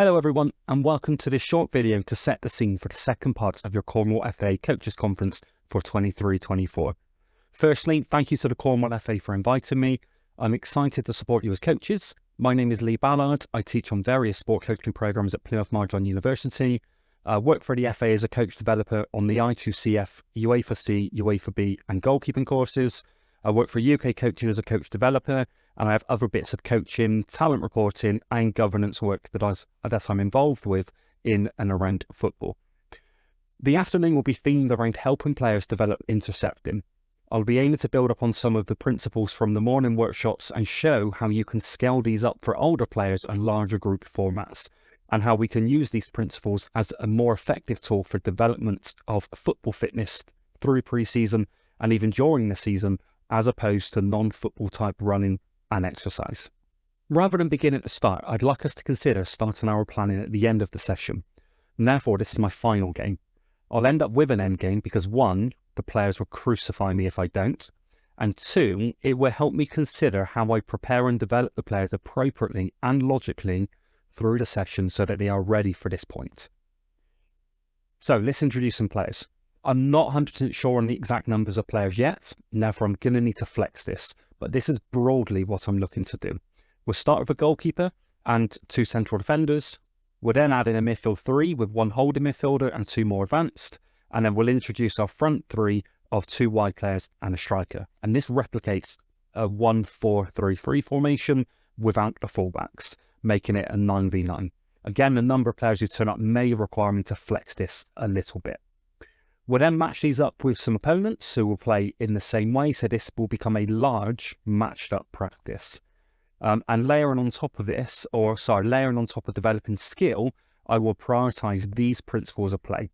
Hello everyone, and welcome to this short video to set the scene for the second part of your Cornwall FA Coaches Conference for 23-24. Firstly, thank you to the Cornwall FA for inviting me. I'm excited to support you as coaches. My name is Lee Ballard. I teach on various sport coaching programs at Plymouth Marjon University. I work for the FA as a coach developer on the I2CF, UEFA C, UEFA B and goalkeeping courses. I work for UK Coaching as a coach developer, and I have other bits of coaching, talent reporting and governance work that I'm involved with in and around football. The afternoon will be themed around helping players develop intercepting. I'll be aiming to build upon some of the principles from the morning workshops and show how you can scale these up for older players and larger group formats, and how we can use these principles as a more effective tool for development of football fitness through pre-season and even during the season, as opposed to non-football type running and exercise. Rather than begin at the start, I'd like us to consider starting our planning at the end of the session. And therefore, this is my final game. I'll end up with an end game because 1, the players will crucify me if I don't, and 2, it will help me consider how I prepare and develop the players appropriately and logically through the session so that they are ready for this point. So let's introduce some players. I'm not 100% sure on the exact numbers of players yet, and therefore I'm going to need to flex this, but this is broadly what I'm looking to do. We'll start with a goalkeeper and 2 central defenders. We'll then add in a midfield 3 with 1 holding midfielder and 2 more advanced, and then we'll introduce our front 3 of 2 wide players and a striker. And this replicates a 1-4-3-3 formation without the fullbacks, making it a 9v9. Again, the number of players who turn up may require me to flex this a little bit. We'll then match these up with some opponents who will play in the same way, so this will become a large matched up practice. And layering on top of developing skill, I will prioritise these principles of play.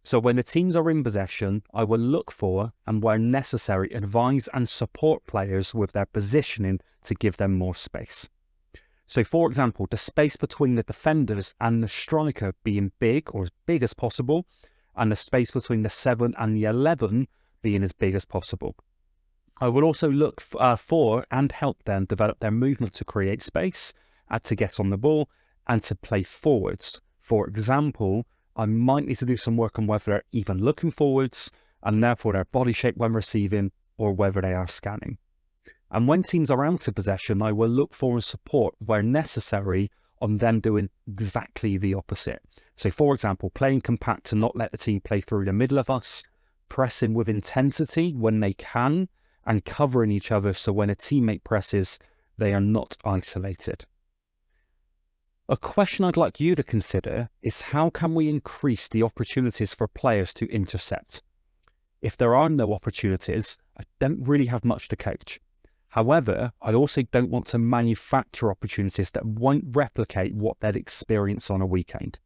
So when the teams are in possession, I will look for, and where necessary, advise and support players with their positioning to give them more space. So for example, the space between the defenders and the striker being big, or as big as possible, and the space between the 7 and the 11 being as big as possible. I will also look for and help them develop their movement to create space, to get on the ball, and to play forwards. For example, I might need to do some work on whether they're even looking forwards, and therefore their body shape when receiving, or whether they are scanning. And when teams are out of possession, I will look for and support where necessary on them doing exactly the opposite. So for example, playing compact to not let the team play through the middle of us, pressing with intensity when they can, and covering each other so when a teammate presses, they are not isolated. A question I'd like you to consider is how can we increase the opportunities for players to intercept? If there are no opportunities, I don't really have much to coach. However, I also don't want to manufacture opportunities that won't replicate what they'd experience on a weekend.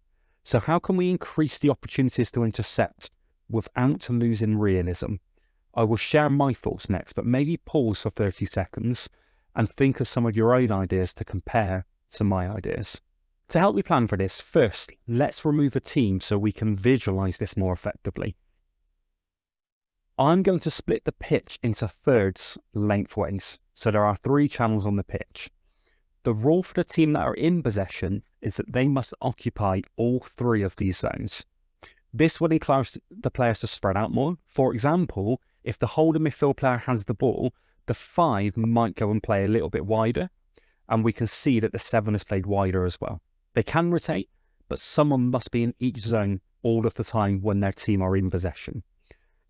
So how can we increase the opportunities to intercept without losing realism? I will share my thoughts next, but maybe pause for 30 seconds and think of some of your own ideas to compare to my ideas. To help me plan for this, first, let's remove a team so we can visualize this more effectively. I'm going to split the pitch into thirds lengthways, so there are 3 channels on the pitch. The rule for the team that are in possession is that they must occupy all 3 of these zones. This will allow the players to spread out more. For example, if the holding midfield player has the ball, the 5 might go and play a little bit wider, and we can see that the 7 has played wider as well. They can rotate, but someone must be in each zone all of the time when their team are in possession.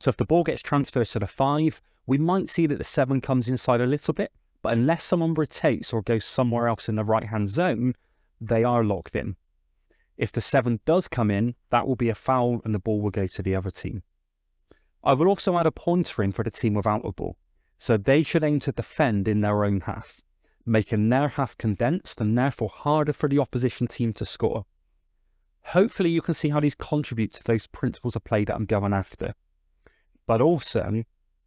So if the ball gets transferred to the 5, we might see that the 7 comes inside a little bit, but unless someone rotates or goes somewhere else in the right-hand zone, they are locked in. If the 7 does come in, that will be a foul and the ball will go to the other team. I will also add a pointer in for the team without a ball, so they should aim to defend in their own half, making their half condensed and therefore harder for the opposition team to score. Hopefully you can see how these contribute to those principles of play that I'm going after. But also,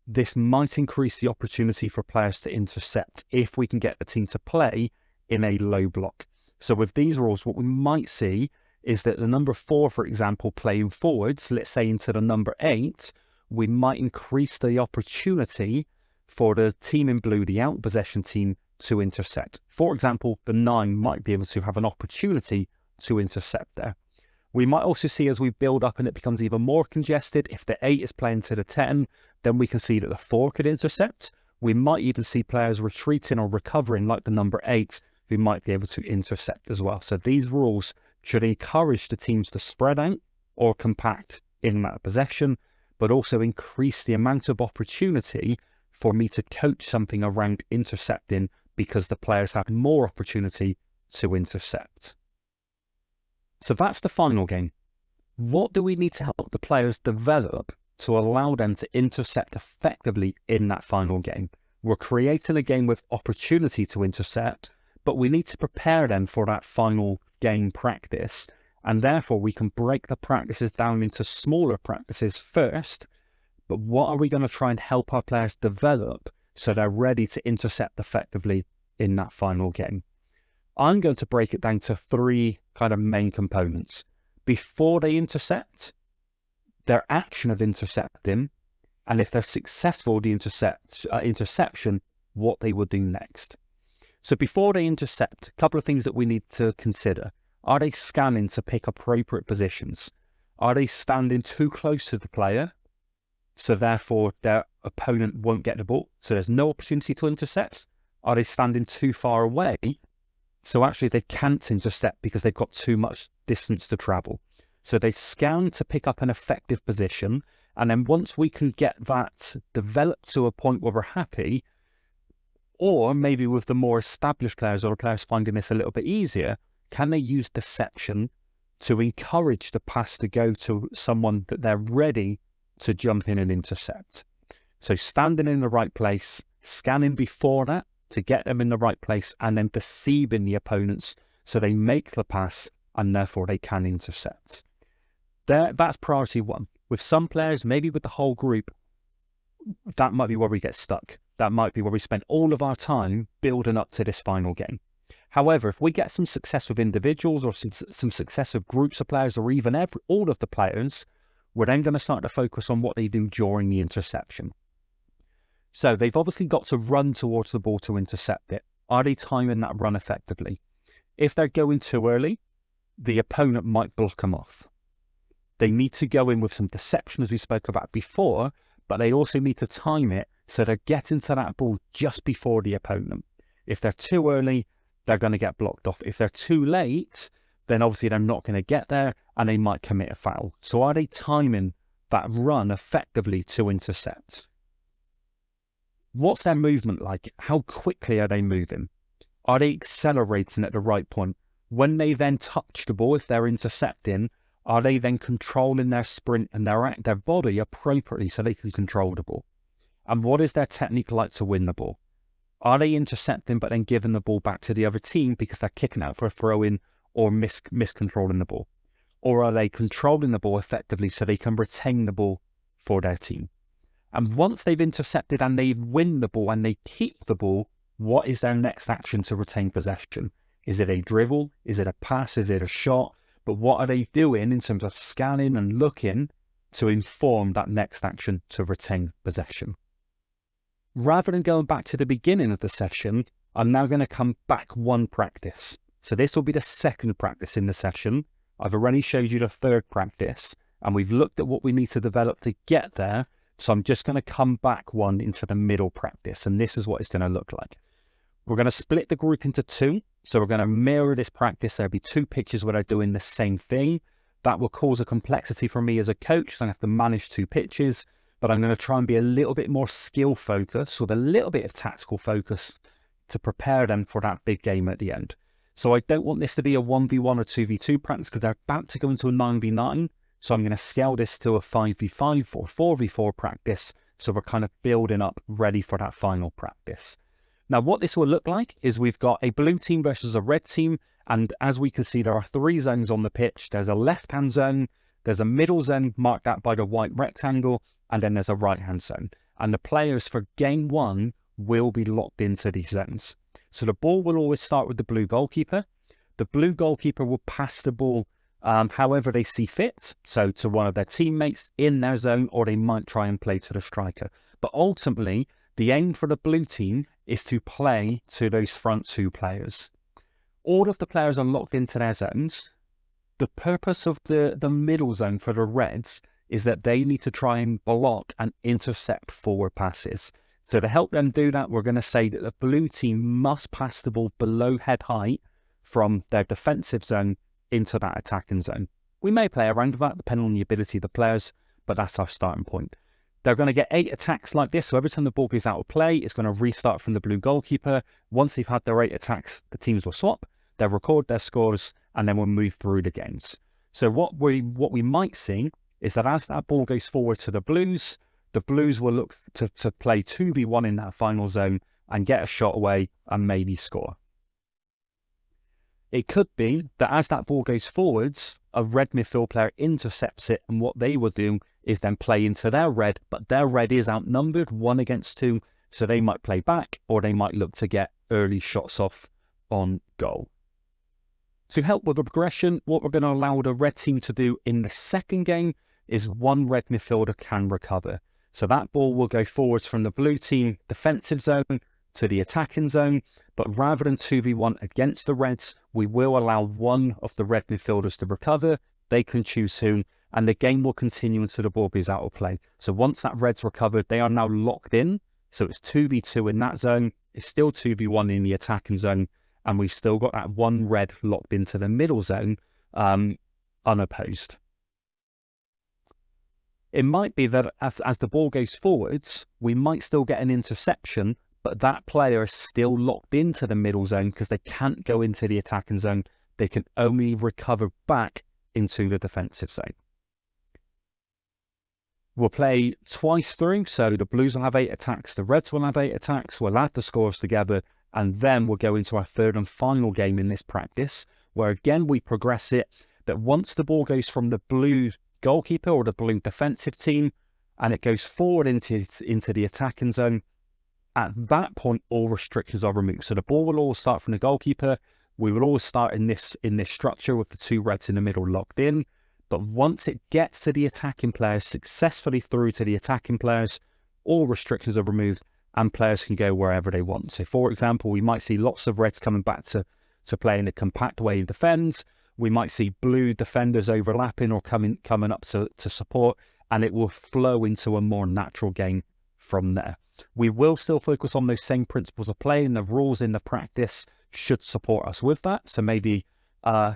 this might increase the opportunity for players to intercept if we can get the team to play in a low block. So with these rules, what we might see is that the number 4, for example, playing forwards, let's say into the number 8, we might increase the opportunity for the team in blue, the out possession team, to intercept. For example, the 9 might be able to have an opportunity to intercept there. We might also see as we build up and it becomes even more congested, if the 8 is playing to the 10, then we can see that the 4 could intercept. We might even see players retreating or recovering like the number 8 who might be able to intercept as well. So these rules should encourage the teams to spread out or compact in that possession, but also increase the amount of opportunity for me to coach something around intercepting because the players have more opportunity to intercept. So that's the final game. What do we need to help the players develop to allow them to intercept effectively in that final game? We're creating a game with opportunity to intercept, but we need to prepare them for that final game practice. And therefore, we can break the practices down into smaller practices first. But what are we going to try and help our players develop so they're ready to intercept effectively in that final game? I'm going to break it down to 3 kind of main components. Before they intercept, their action of intercepting, and if they're successful, the interception, what they would do next. So before they intercept, a couple of things that we need to consider. Are they scanning to pick appropriate positions? Are they standing too close to the player, so therefore their opponent won't get the ball, so there's no opportunity to intercept? Are they standing too far away, so actually they can't intercept because they've got too much distance to travel? So they scan to pick up an effective position, and then once we can get that developed to a point where we're happy, or maybe with the more established players or players finding this a little bit easier, can they use deception to encourage the pass to go to someone that they're ready to jump in and intercept? So standing in the right place, scanning before that to get them in the right place, and then deceiving the opponents so they make the pass and therefore they can intercept. That's priority 1. With some players, maybe with the whole group, that might be where we get stuck. That might be where we spend all of our time building up to this final game. However, if we get some success with individuals or some success with groups of players or even all of the players, we're then going to start to focus on what they do during the interception. So they've obviously got to run towards the ball to intercept it. Are they timing that run effectively? If they're going too early, the opponent might block them off. They need to go in with some deception, as we spoke about before, but they also need to time it so they're getting to that ball just before the opponent. If they're too early, they're going to get blocked off. If they're too late, then obviously they're not going to get there and they might commit a foul. So are they timing that run effectively to intercept? What's their movement like? How quickly are they moving? Are they accelerating at the right point? When they then touch the ball, if they're intercepting, are they then controlling their sprint and their body appropriately so they can control the ball? And what is their technique like to win the ball? Are they intercepting but then giving the ball back to the other team because they're kicking out for a throw-in or miscontrolling the ball? Or are they controlling the ball effectively so they can retain the ball for their team? And once they've intercepted and they win the ball and they keep the ball, what is their next action to retain possession? Is it a dribble? Is it a pass? Is it a shot? But what are they doing in terms of scanning and looking to inform that next action to retain possession? Rather than going back to the beginning of the session, I'm now going to come back 1 practice. So this will be the 2nd practice in the session. I've already showed you the 3rd practice, and we've looked at what we need to develop to get there. So I'm just going to come back 1 into the middle practice, and this is what it's going to look like. We're going to split the group into 2. So we're going to mirror this practice. There'll be 2 pitches where they're doing the same thing. That will cause a complexity for me as a coach. So I have to manage 2 pitches, but I'm going to try and be a little bit more skill focused with a little bit of tactical focus to prepare them for that big game at the end. So I don't want this to be a 1v1 or 2v2 practice because they're about to go into a 9v9. So I'm going to scale this to a 5v5 or 4v4 practice. So we're kind of building up ready for that final practice. Now, what this will look like is we've got a blue team versus a red team. And as we can see, there are 3 zones on the pitch. There's a left-hand zone, there's a middle zone marked out by the white rectangle, and then there's a right-hand zone. And the players for game 1 will be locked into these zones. So the ball will always start with the blue goalkeeper. The blue goalkeeper will pass the ball however they see fit, so to one of their teammates in their zone, or they might try and play to the striker. But ultimately, the aim for the blue team is to play to those front 2 players. All of the players are locked into their zones. The purpose of the middle zone for the Reds is that they need to try and block and intercept forward passes. So to help them do that, we're going to say that the blue team must pass the ball below head height from their defensive zone into that attacking zone. We may play around with that depending on the ability of the players, but that's our starting point. They're going to get 8 attacks like this, so every time the ball goes out of play, it's going to restart from the blue goalkeeper. Once they've had their 8 attacks, the teams will swap, they'll record their scores, and then we'll move through the games. So what we might see is that as that ball goes forward to the Blues will look to play 2v1 in that final zone and get a shot away and maybe score. It could be that as that ball goes forwards, a red midfield player intercepts it, and what they will do is then play into their red, but their red is outnumbered 1 against 2, so they might play back or they might look to get early shots off on goal. To help with the progression, what we're going to allow the red team to do in the second game is 1 red midfielder can recover. So that ball will go forwards from the blue team defensive zone to the attacking zone, but rather than 2v1 against the Reds, we will allow 1 of the red midfielders to recover. They can choose who, and the game will continue until the ball is out of play. So once that Red's recovered, they are now locked in. So it's 2v2 in that zone. It's still 2v1 in the attacking zone, and we've still got that 1 red locked into the middle zone, unopposed. It might be that as the ball goes forwards, we might still get an interception, but that player is still locked into the middle zone because they can't go into the attacking zone. They can only recover back into the defensive zone. We'll play twice through, so the Blues will have 8 attacks, the Reds will have 8 attacks, we'll add the scores together, and then we'll go into our third and final game in this practice, where again we progress it, that once the ball goes from the blue goalkeeper or the blue defensive team, and it goes forward into the attacking zone, at that point all restrictions are removed. So the ball will always start from the goalkeeper. We will always start in this structure with the 2 Reds in the middle locked in. But once it gets to the attacking players, successfully through to the attacking players, all restrictions are removed and players can go wherever they want. So for example, we might see lots of Reds coming back to play in a compact way in defence. We might see blue defenders overlapping or coming up to support, and it will flow into a more natural game from there. We will still focus on those same principles of play, and the rules in the practice should support us with that. So maybe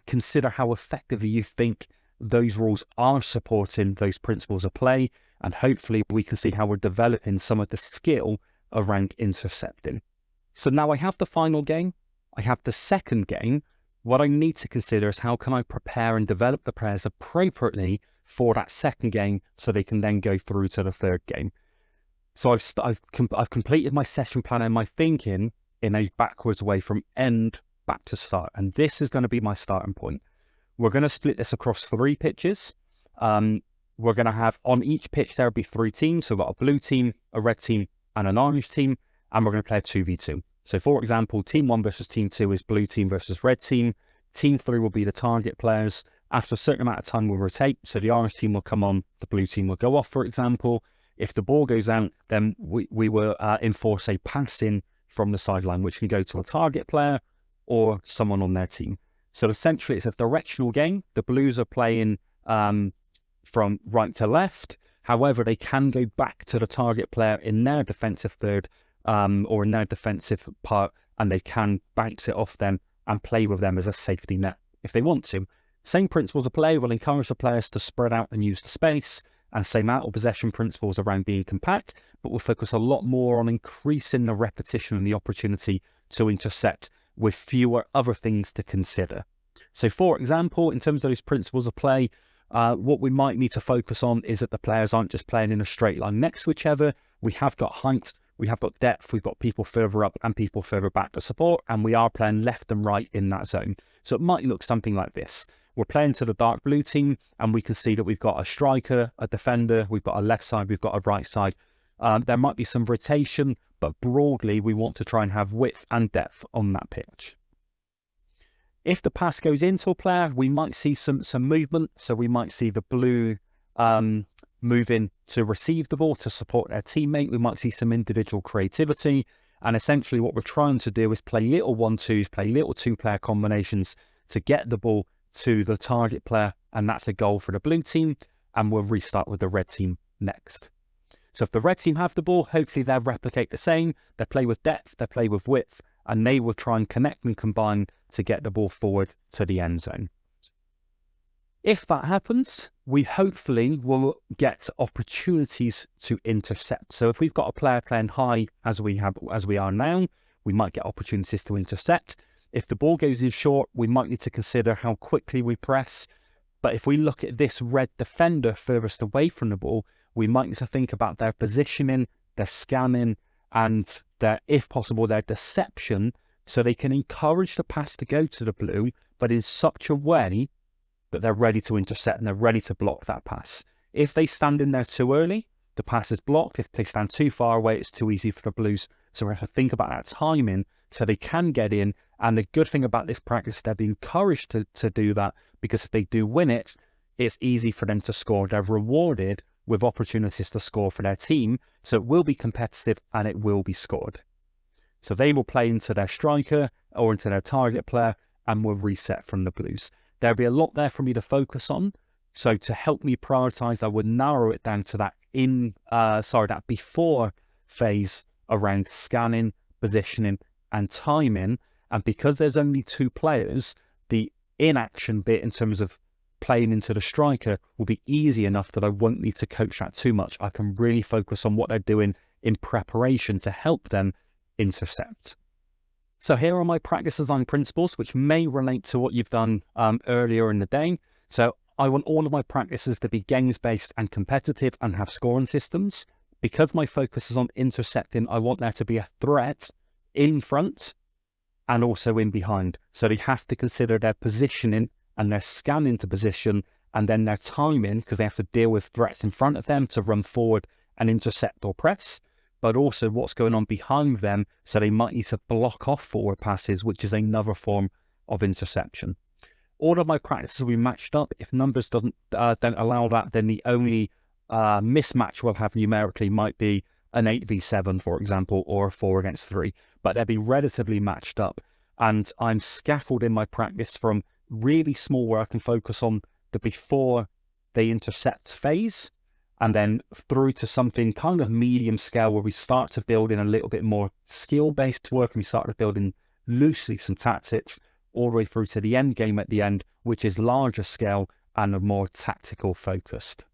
consider how effectively you think those rules are supporting those principles of play, and hopefully we can see how we're developing some of the skill around intercepting. So now I have the final game, I have the second game. What I need to consider is how can I prepare and develop the players appropriately for that second game so they can then go through to the third game. So I've completed my session plan and my thinking in a backwards way from end back to start, and this is going to be my starting point. We're going to split this across 3 pitches. We're going to have on each pitch there'll be 3 teams. So we've got a blue team, a red team, and an orange team, and we're going to play a 2v2. So for example, team 1 versus team 2 is blue team versus red team. Team 3 will be the target players. After a certain amount of time, we'll rotate. So the orange team will come on, the blue team will go off, for example. If the ball goes out, then we will enforce a pass in from the sideline, which can go to a target player or someone on their team. So essentially, it's a directional game. The Blues are playing from right to left. However, they can go back to the target player in their defensive third or in their defensive part, and they can bounce it off them and play with them as a safety net if they want to. Same principles of play will encourage the players to spread out and use the space, and same out of possession principles around being compact, but we'll focus a lot more on increasing the repetition and the opportunity to intercept with fewer other things to consider. So for example, in terms of those principles of play, what we might need to focus on is that the players aren't just playing in a straight line next to each other. We have got height, we have got depth, we've got people further up and people further back to support, and we are playing left and right in that zone. So it might look something like this. We're playing to the dark blue team, and we can see that we've got a striker, a defender, we've got a left side, we've got a right side. There might be some rotation, but broadly we want to try and have width and depth on that pitch. If the pass goes into a player, we might see some movement. So we might see the blue move in to receive the ball to support their teammate. We might see some individual creativity. And essentially what we're trying to do is play little 1-2s, play little 2-player combinations to get the ball to the target player, and that's a goal for the blue team, and we'll restart with the red team next. So if the red team have the ball, hopefully they'll replicate the same. They play with depth, they play with width, and they will try and connect and combine to get the ball forward to the end zone. If that happens, we hopefully will get opportunities to intercept. So if we've got a player playing high as we are now, we might get opportunities to intercept. If the ball goes in short, we might need to consider how quickly we press. But if we look at this red defender furthest away from the ball, we might need to think about their positioning, their scanning, and their, if possible, their deception, so they can encourage the pass to go to the blue, but in such a way that they're ready to intercept and they're ready to block that pass. If they stand in there too early, the pass is blocked. If they stand too far away, it's too easy for the Blues. So we have to think about that timing so they can get in. And the good thing about this practice, they're being encouraged to do that, because if they do win it, it's easy for them to score. They're rewarded with opportunities to score for their team. So it will be competitive and it will be scored. So they will play into their striker or into their target player and will reset from the Blues. There'll be a lot there for me to focus on. So to help me prioritize, I would narrow it down to that before phase around scanning, positioning, and timing. And because there's only two players, the inaction bit in terms of playing into the striker will be easy enough that I won't need to coach that too much. I can really focus on what they're doing in preparation to help them intercept. So here are my practice design principles, which may relate to what you've done earlier in the day. So I want all of my practices to be games-based and competitive and have scoring systems. Because my focus is on intercepting, I want there to be a threat in front and also in behind. So they have to consider their positioning and their scanning to position, and then their timing, because they have to deal with threats in front of them to run forward and intercept or press, but also what's going on behind them, so they might need to block off forward passes, which is another form of interception. All of my practices will be matched up. If numbers don't allow that, then the only mismatch we'll have numerically might be an 8v7, for example, or a 4 against 3, but they'll be relatively matched up. And I'm scaffolding my practice from really small, where I can focus on the before they intercept phase, and then through to something kind of medium scale, where we start to build in a little bit more skill-based work, and we start to build in loosely some tactics, all the way through to the end game at the end, which is larger scale and a more tactical focused.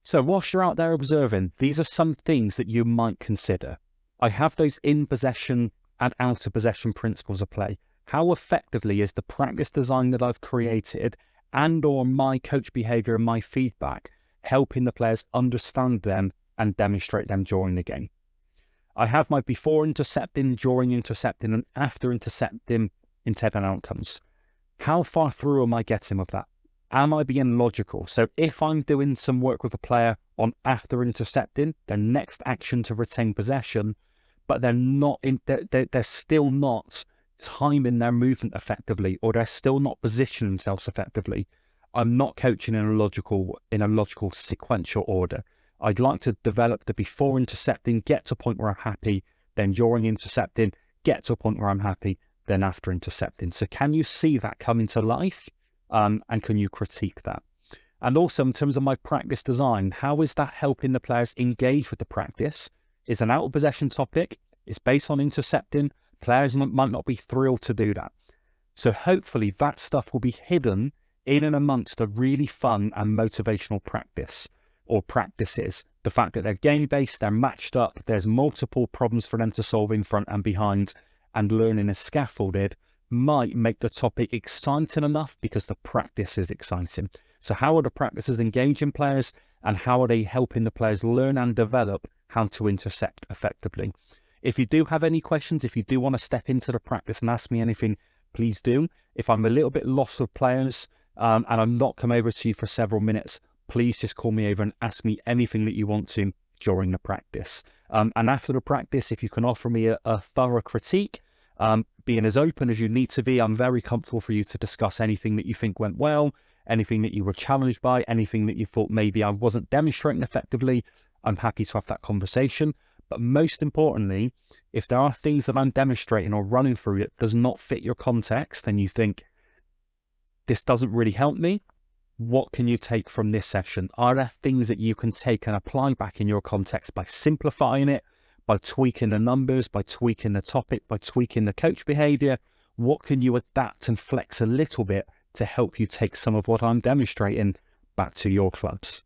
So whilst you're out there observing, these are some things that you might consider. I have those in possession and out of possession principles at play. How effectively is the practice design that I've created and or my coach behavior and my feedback helping the players understand them and demonstrate them during the game? I have my before intercepting, during intercepting, and after intercepting intent and outcomes. How far through am I getting with that? Am I being logical? So if I'm doing some work with a player on after intercepting, their next action to retain possession, but they're still not timing their movement effectively, or they're still not positioning themselves effectively, I'm not coaching in a logical sequential order. I'd like to develop the before intercepting, get to a point where I'm happy, then during intercepting, get to a point where I'm happy, then after intercepting. So can you see that coming to life? And can you critique that? And also in terms of my practice design, how is that helping the players engage with the practice? It's an out of possession topic. It's based on intercepting. Players might not be thrilled to do that. So hopefully that stuff will be hidden in and amongst a really fun and motivational practice or practices. The fact that they're game-based, they're matched up, there's multiple problems for them to solve in front and behind, and learning is scaffolded might make the topic exciting enough because the practice is exciting. So how are the practices engaging players, and how are they helping the players learn and develop how to intercept effectively? If you do have any questions, if you do want to step into the practice and ask me anything, please do. If I'm a little bit lost with players and I'm not come over to you for several minutes, please just call me over and ask me anything that you want to during the practice. And after the practice, if you can offer me a thorough critique, being as open as you need to be, I'm very comfortable for you to discuss anything that you think went well, anything that you were challenged by, anything that you thought maybe I wasn't demonstrating effectively. I'm happy to have that conversation. But most importantly, if there are things that I'm demonstrating or running through that does not fit your context and you think, this doesn't really help me. What can you take from this session? Are there things that you can take and apply back in your context by simplifying it, by tweaking the numbers, by tweaking the topic, by tweaking the coach behavior? What can you adapt and flex a little bit to help you take some of what I'm demonstrating back to your clubs?